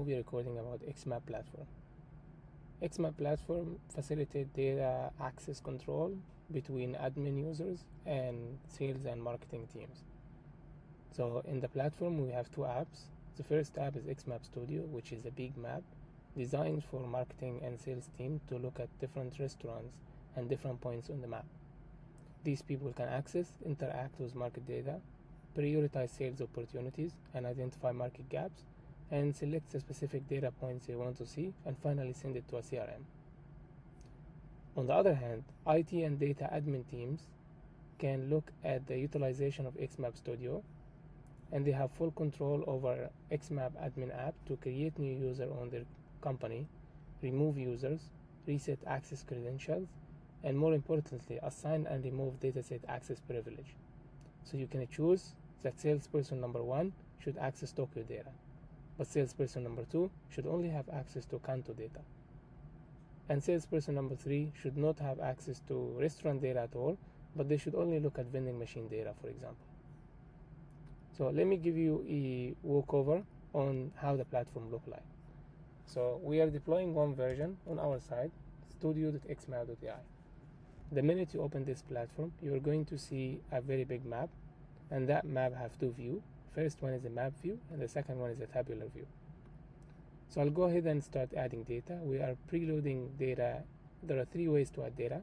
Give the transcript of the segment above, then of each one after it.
be recording about xMap platform. xMap platform facilitates data access control between admin users and sales and marketing teams. So in the platform we have two apps. The first app is xMap Studio, which is a big map designed for marketing and sales team to look at different restaurants and different points on the map. These people can access, interact with market data, prioritize sales opportunities, and identify market gaps, and select the specific data points they want to see, and finally send it to a CRM. On the other hand, IT and data admin teams can look at the utilization of xMap Studio, and they have full control over xMap admin app to create new users on their company, remove users, reset access credentials, and more importantly, assign and remove dataset access privilege. So you can choose that salesperson number 1 should access Tokyo data, but salesperson number 2 should only have access to Kanto data. And salesperson number 3 should not have access to restaurant data at all, but they should only look at vending machine data, for example. So let me give you a walkover on how the platform look like. So we are deploying one version on our side, studio.xmap.ai. The minute you open this platform, you're going to see a very big map, and that map have two views. First one is a map view, and the second one is a tabular view. So I'll go ahead and start adding data. We are preloading data. There are 3 ways to add data.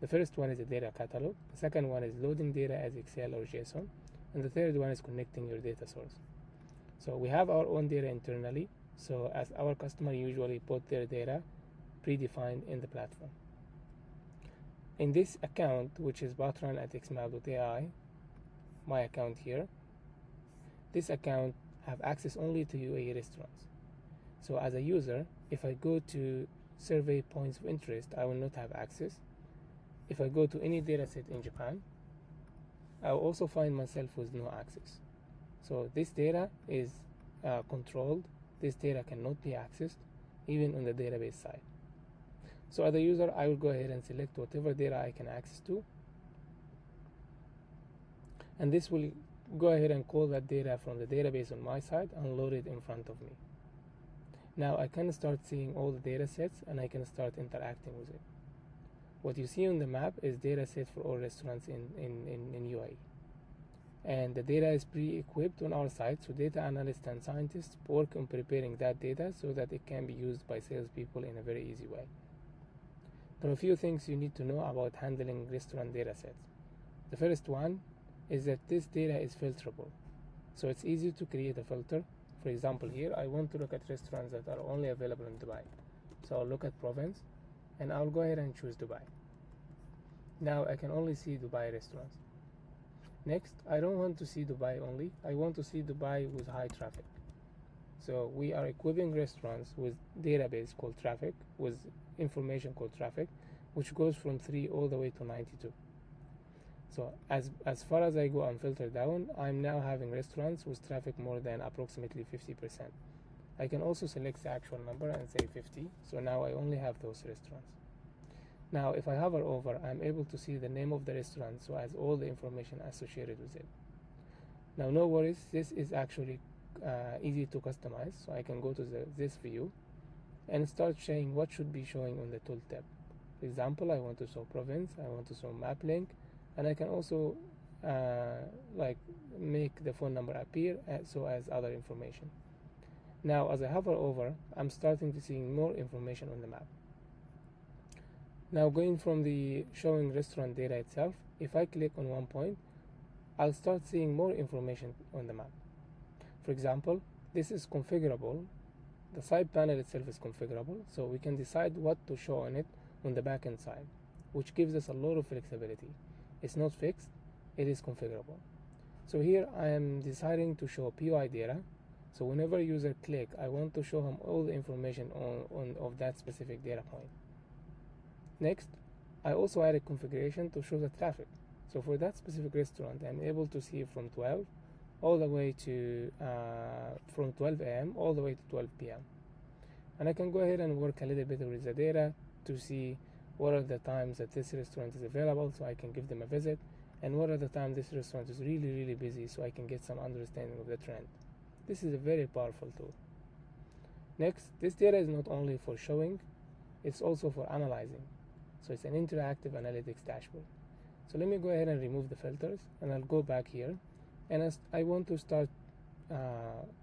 The first one is a data catalog. The second one is loading data as Excel or JSON. And the third one is connecting your data source. So we have our own data internally. So as our customer usually put their data predefined in the platform. In this account, which is patron@xmap.ai, my account here, this account have access only to UAE restaurants. So as a user, if I go to survey points of interest, I will not have access. If I go to any dataset in Japan, I will also find myself with no access. So this data is controlled. This data cannot be accessed even on the database side. So as a user, I will go ahead and select whatever data I can access to, and this will go ahead and call that data from the database on my side and load it in front of me. Now I can start seeing all the data sets, and I can start interacting with it. What you see on the map is data set for all restaurants in UAE. And the data is pre-equipped on our site, so data analysts and scientists work on preparing that data so that it can be used by salespeople in a very easy way. There are a few things you need to know about handling restaurant data sets. The first one is that this data is filterable. So it's easy to create a filter. For example, here I want to look at restaurants that are only available in Dubai. So I'll look at province, and I'll go ahead and choose Dubai. Now I can only see Dubai restaurants. Next, I don't want to see Dubai only. I want to see Dubai with high traffic. So we are equipping restaurants with database called traffic, with information called traffic, which goes from 3 all the way to 92. So as far as I go and filter down, I'm now having restaurants with traffic more than approximately 50%. I can also select the actual number and say 50. So now I only have those restaurants. Now if I hover over, I'm able to see the name of the restaurant, so as all the information associated with it. Now no worries, this is actually easy to customize. So I can go to this view and start showing what should be showing on the tooltip. For example, I want to show province, I want to show map link, and I can also make the phone number appear so as other information. Now as I hover over, I'm starting to see more information on the map. Now going from the showing restaurant data itself, if I click on one point, I'll start seeing more information on the map. For example, this is configurable. The side panel itself is configurable, so we can decide what to show on it on the backend side, which gives us a lot of flexibility. It's not fixed, it is configurable. So here I am deciding to show POI data. So whenever a user click, I want to show him all the information of that specific data point. Next, I also added configuration to show the traffic. So for that specific restaurant, I'm able to see from 12 all the way to from 12 a.m. all the way to 12 p.m. And I can go ahead and work a little bit with the data to see what are the times that this restaurant is available, so I can give them a visit, and what are the times this restaurant is really busy, so I can get some understanding of the trend. This is a very powerful tool. Next, this data is not only for showing, it's also for analyzing. So it's an interactive analytics dashboard. So let me go ahead and remove the filters, and I'll go back here, and I want to start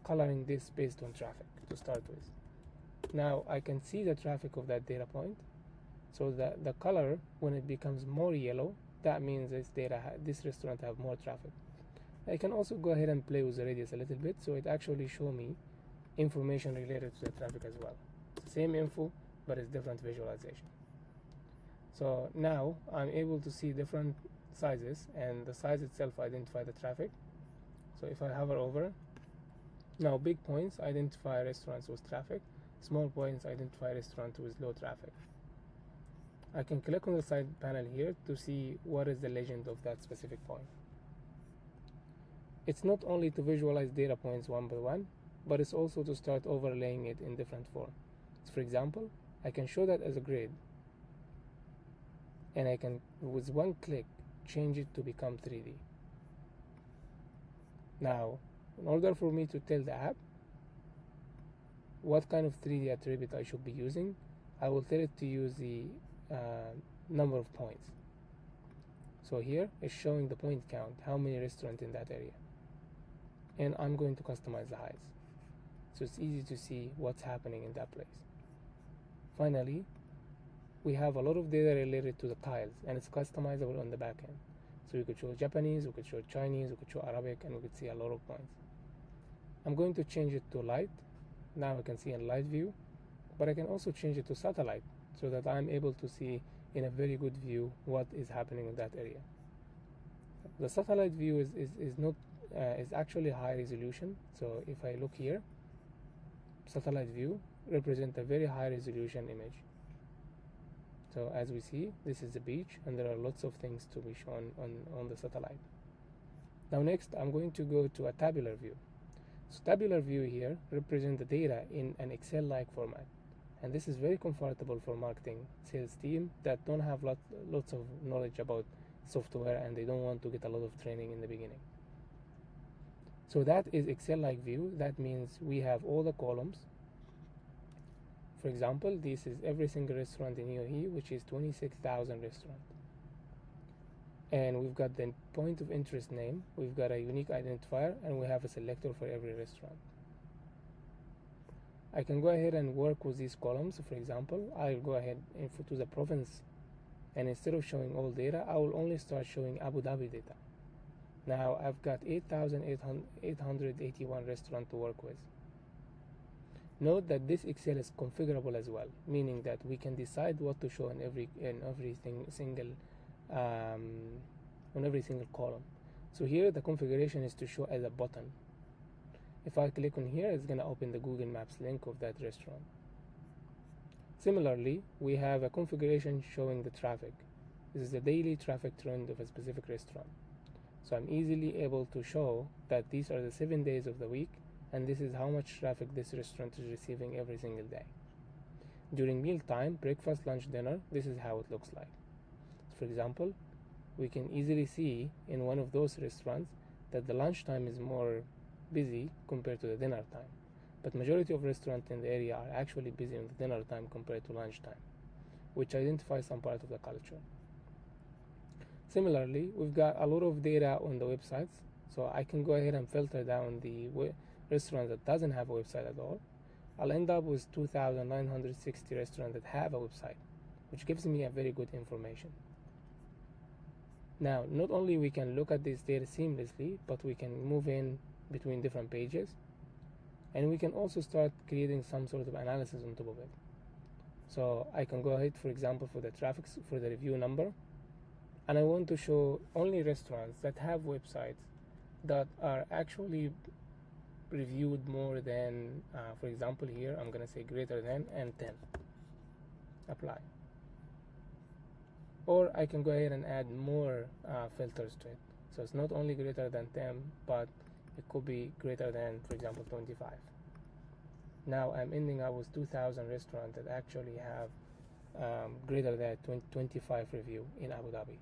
coloring this based on traffic to start with. Now I can see the traffic of that data point. So the color, when it becomes more yellow, that means this restaurant have more traffic. I can also go ahead and play with the radius a little bit, so it actually show me information related to the traffic as well. It's the same info, but it's different visualization. So now I'm able to see different sizes, and the size itself identify the traffic. So if I hover over, now big points identify restaurants with traffic, small points identify restaurants with low traffic. I can click on the side panel here to see what is the legend of that specific point. It's not only to visualize data points one by one, but it's also to start overlaying it in different form. So for example, I can show that as a grid, and I can, with one click, change it to become 3D. Now, in order for me to tell the app what kind of 3D attribute I should be using, I will tell it to use the number of points. So here it's showing the point count, how many restaurants in that area, and I'm going to customize the heights, so it's easy to see what's happening in that place. Finally, we have a lot of data related to the tiles, and it's customizable on the back end. So we could show Japanese, we could show Chinese, we could show Arabic, and we could see a lot of points. I'm going to change it to light. Now I can see in light view, but I can also change it to satellite, so that I'm able to see in a very good view what is happening in that area. The satellite view is actually high resolution. So if I look here, satellite view represents a very high resolution image. So as we see, this is the beach, and there are lots of things to be shown on the satellite. Now next, I'm going to go to a tabular view. So tabular view here represents the data in an Excel-like format. And this is very comfortable for marketing sales team that don't have lots of knowledge about software, and they don't want to get a lot of training in the beginning. So that is Excel-like view. That means we have all the columns. For example, this is every single restaurant in UAE, which is 26,000 restaurants. And we've got the point of interest name, we've got a unique identifier, and we have a selector for every restaurant. I can go ahead and work with these columns. For example, I'll go ahead to the province, and instead of showing all data, I will only start showing Abu Dhabi data. Now I've got 8,881 restaurants to work with. Note that this Excel is configurable as well, meaning that we can decide what to show on every single column. So here the configuration is to show as a button. If I click on here, it's going to open the Google Maps link of that restaurant. Similarly, we have a configuration showing the traffic. This is the daily traffic trend of a specific restaurant. So I'm easily able to show that these are the 7 days of the week, and this is how much traffic this restaurant is receiving every single day. During meal time, breakfast, lunch, dinner, this is how it looks like. For example, we can easily see in one of those restaurants that the lunchtime is more busy compared to the dinner time, but majority of restaurants in the area are actually busy in the dinner time compared to lunchtime, which identifies some part of the culture. Similarly, we've got a lot of data on the websites, so I can go ahead and filter down the restaurants that doesn't have a website at all. I'll end up with 2,960 restaurants that have a website, which gives me a very good information. Now, not only we can look at this data seamlessly, but we can move in between different pages, and we can also start creating some sort of analysis on top of it. So I can go ahead, for example, for the traffic, for the review number, and I want to show only restaurants that have websites that are actually reviewed more than, for example, here I'm gonna say greater than and 10. Apply. Or I can go ahead and add more filters to it. So it's not only greater than 10, but it could be greater than, for example, 25. Now I'm ending up with 2,000 restaurants that actually have greater than 25 review in Abu Dhabi.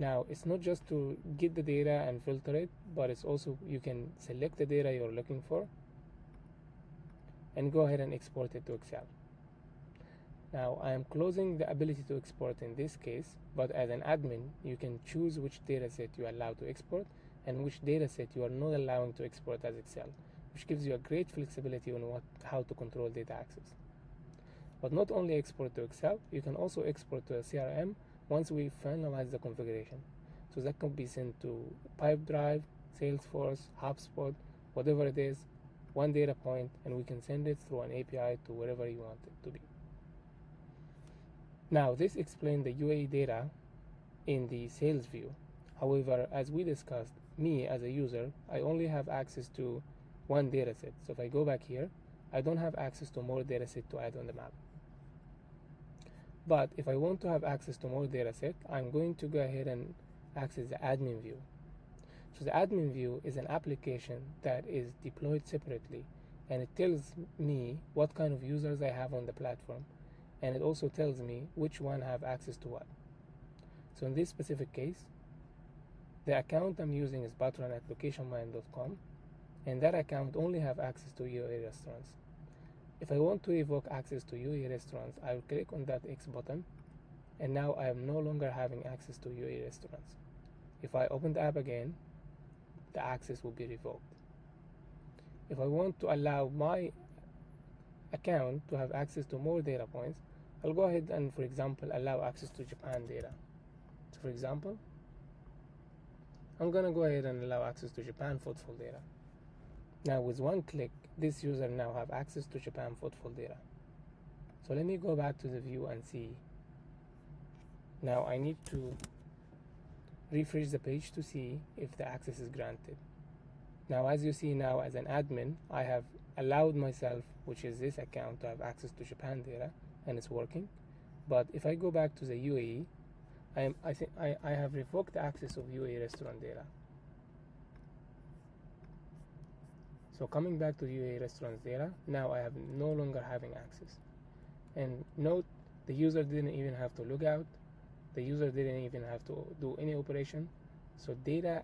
Now it's not just to get the data and filter it, but it's also you can select the data you're looking for, and go ahead and export it to Excel. Now I am closing the ability to export in this case, but as an admin you can choose which dataset you allow to export and which dataset you are not allowing to export as Excel, which gives you a great flexibility on how to control data access. But not only export to Excel, you can also export to a CRM once we finalize the configuration. So that can be sent to Pipedrive, Salesforce, HubSpot, whatever it is, one data point, and we can send it through an API to wherever you want it to be. Now this explains the UAE data in the sales view. However, as we discussed, me as a user, I only have access to one dataset. So if I go back here, I don't have access to more dataset to add on the map. But if I want to have access to more dataset, I'm going to go ahead and access the admin view. So the admin view is an application that is deployed separately, and it tells me what kind of users I have on the platform, and it also tells me which one have access to what. So in this specific case, the account I'm using is patron@locationmind.com, and that account only have access to UAE restaurants. If I want to evoke access to UAE restaurants, I will click on that X button, and now I am no longer having access to UAE restaurants. If I open the app again, the access will be revoked. If I want to allow my account to have access to more data points, I'll go ahead and, for example, allow access to Japan data. So for example, I'm gonna go ahead and allow access to Japan footfall data. Now with one click, this user now have access to Japan footfall data. So let me go back to the view and see. Now I need to refresh the page to see if the access is granted. Now as you see now, as an admin, I have allowed myself, which is this account, to have access to Japan data, and it's working. But if I go back to the UAE, I have revoked the access of UAE restaurant data. So coming back to UAE restaurants data, now I have no longer having access. And note, the user didn't even have to log out. The user didn't even have to do any operation. So data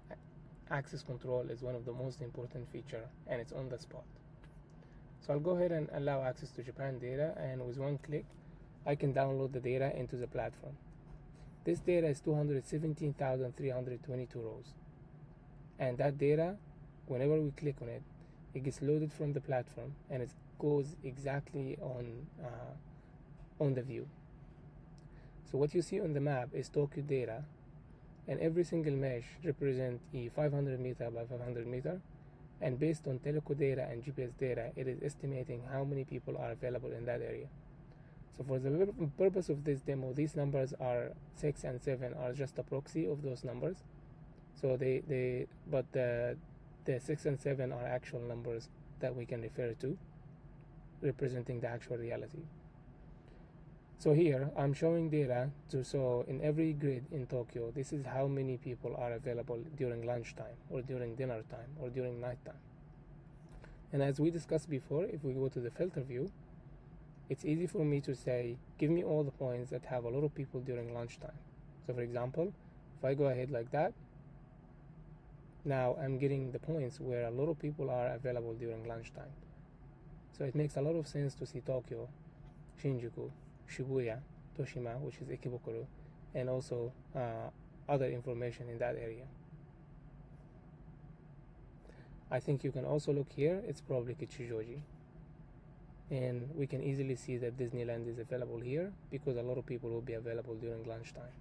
access control is one of the most important feature, and it's on the spot. So I'll go ahead and allow access to Japan data, and with one click, I can download the data into the platform. This data is 217,322 rows. And that data, whenever we click on it, it gets loaded from the platform, and it goes exactly on the view. So what you see on the map is Tokyo data, and every single mesh represents a 500 meter by 500 meter, and based on teleco data and GPS data, it is estimating how many people are available in that area. So for the purpose of this demo, these numbers are 6 and 7 are just a proxy of those numbers. So but the 6 and 7 are actual numbers that we can refer to, representing the actual reality. So here I'm showing data so in every grid in Tokyo, this is how many people are available during lunchtime, or during dinner time, or during nighttime. And as we discussed before, if we go to the filter view, it's easy for me to say, give me all the points that have a lot of people during lunchtime. So for example, if I go ahead like that, now I'm getting the points where a lot of people are available during lunchtime. So it makes a lot of sense to see Tokyo, Shinjuku, Shibuya, Toshima, which is Ikebukuro, and also other information in that area. I think you can also look here, it's probably Kichijoji. And we can easily see that Disneyland is available here because a lot of people will be available during lunchtime.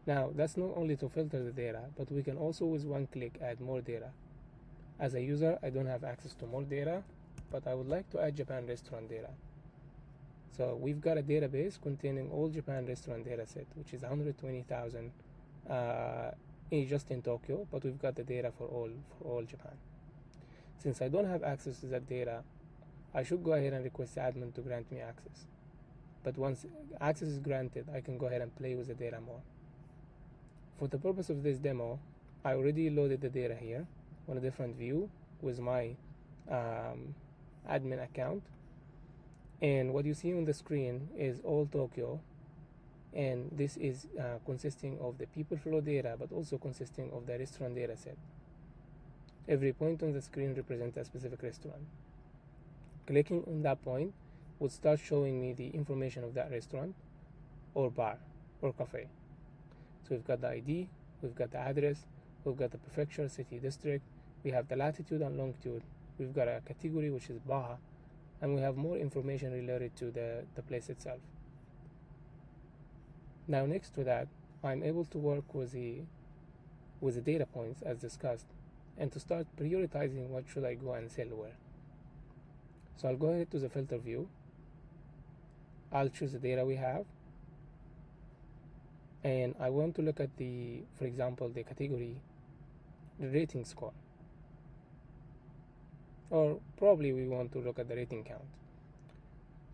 Now, that's not only to filter the data, but we can also with one click add more data. As a user, I don't have access to more data, but I would like to add Japan restaurant data. So we've got a database containing all Japan restaurant data set, which is 120,000 just in Tokyo, but we've got the data for all Japan. Since I don't have access to that data, I should go ahead and request the admin to grant me access. But once access is granted, I can go ahead and play with the data more. For the purpose of this demo, I already loaded the data here on a different view with my admin account. And what you see on the screen is all Tokyo, and this is consisting of the people flow data, but also consisting of the restaurant data set. Every point on the screen represents a specific restaurant. Clicking on that point would start showing me the information of that restaurant or bar or cafe. So we've got the ID, we've got the address, we've got the prefecture, city, district, we have the latitude and longitude, we've got a category which is Baja, and we have more information related to the place itself. Now next to that, I'm able to work with the data points as discussed and to start prioritizing what should I go and sell where. So I'll go ahead to the filter view, I'll choose the data we have, and I want to look at for example, the category, the rating score, or probably we want to look at the rating count.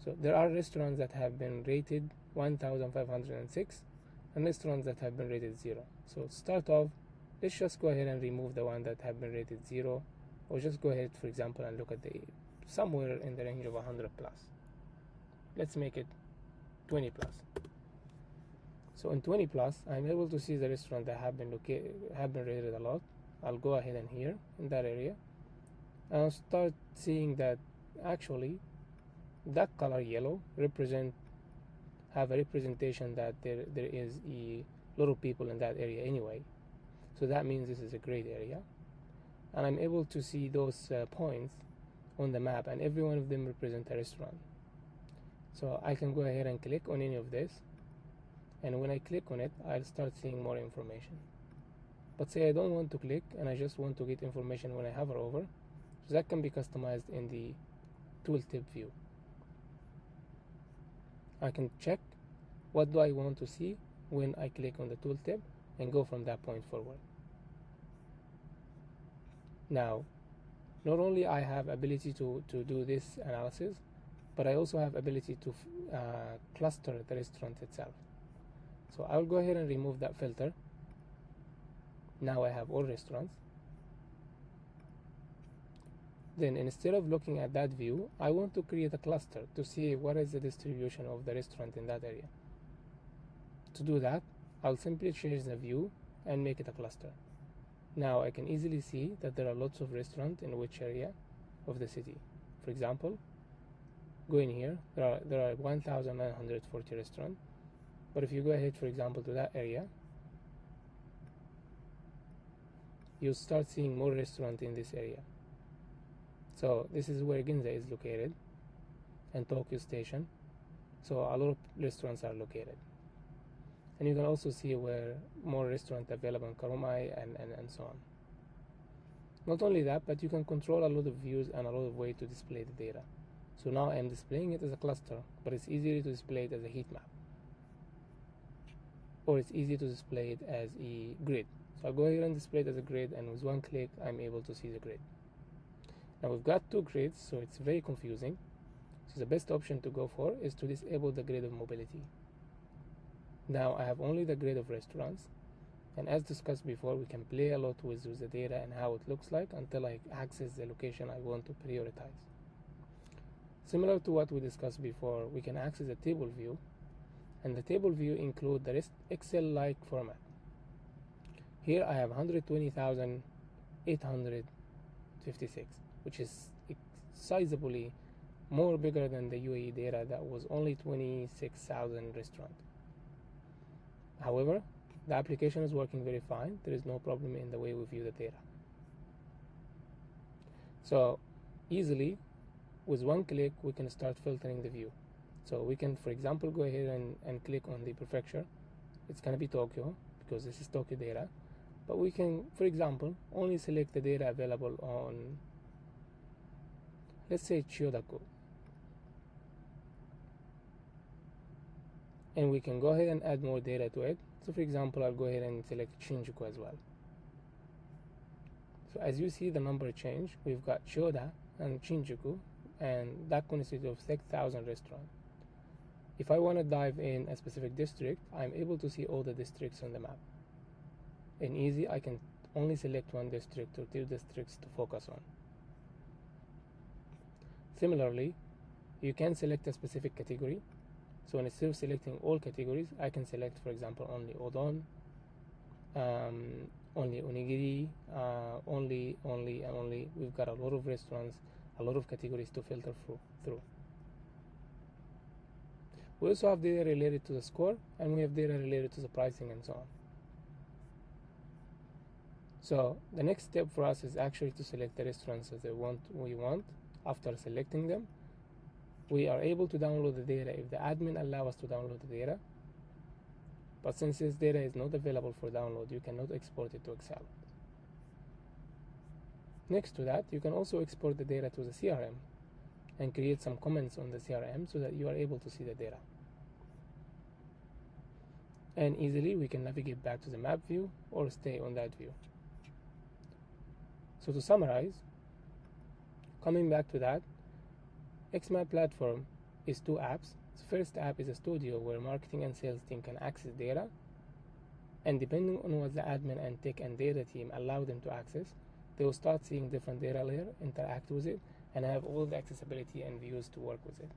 So there are restaurants that have been rated 1506 and restaurants that have been rated 0. So to start off, let's just go ahead and remove the one that have been rated 0, or just go ahead, for example, and look at somewhere in the range of 100 plus. Let's make it 20 plus. So in 20 plus, I'm able to see the restaurant that have been rated a lot. I'll go ahead and here in that area, and I'll start seeing that actually that color yellow have a representation that there is a lot of people in that area anyway. So that means this is a great area, and I'm able to see those points on the map, and every one of them represent a restaurant. So I can go ahead and click on any of this, and when I click on it, I'll start seeing more information. But say I don't want to click and I just want to get information when I hover over, so that can be customized in the tooltip view. I can check what do I want to see when I click on the tooltip and go from that point forward. Now, not only I have ability to do this analysis, but I also have ability to cluster the restaurant itself. So I'll go ahead and remove that filter. Now I have all restaurants. Then instead of looking at that view, I want to create a cluster to see what is the distribution of the restaurant in that area. To do that, I'll simply change the view and make it a cluster. Now I can easily see that there are lots of restaurants in which area of the city. For example, going here, there are 1,940 restaurants. But if you go ahead, for example, to that area, you'll start seeing more restaurants in this area. So this is where Ginza is located, and Tokyo Station. So a lot of restaurants are located. And you can also see where more restaurants available in Karomai and so on. Not only that, but you can control a lot of views and a lot of ways to display the data. So now I'm displaying it as a cluster, but it's easier to display it as a heat map, or it's easy to display it as a grid. So I'll go ahead and display it as a grid, and with one click I'm able to see the grid. Now we've got two grids, so it's very confusing. So the best option to go for is to disable the grid of mobility. Now I have only the grid of restaurants, and as discussed before, we can play a lot with the data and how it looks like until I access the location I want to prioritize. Similar to what we discussed before, we can access the table view, and the table view include the Excel-like format. Here I have 120,856, which is sizably more bigger than the UAE data that was only 26,000 restaurants. However, the application is working very fine. There is no problem in the way we view the data. So easily, with one click, we can start filtering the view. So we can, for example, go ahead and click on the prefecture. It's going to be Tokyo because this is Tokyo data. But we can, for example, only select the data available on, let's say, Chiyodaku. And we can go ahead and add more data to it. So for example, I'll go ahead and select Shinjuku as well. So as you see, the number change. We've got Chiyoda and Shinjuku, and that consists of 6,000 restaurants. If I want to dive in a specific district, I'm able to see all the districts on the map. And easy, I can only select one district or two districts to focus on. Similarly, you can select a specific category. So instead of selecting all categories, I can select, for example, only Odon, only Onigiri, only. We've got a lot of restaurants a lot of categories to filter through. We also have data related to the score, and we have data related to the pricing and so on. So the next step for us is actually to select the restaurants that we want. After selecting them, we are able to download the data if the admin allows us to download the data. But since this data is not available for download, you cannot export it to Excel. Next to that, you can also export the data to the CRM and create some comments on the CRM so that you are able to see the data. And easily we can navigate back to the map view or stay on that view. So to summarize, coming back to that, xMap platform is two apps. The first app is a studio where marketing and sales team can access data, and depending on what the admin and tech and data team allow them to access, they will start seeing different data layer, interact with it, and have all the accessibility and views to work with it.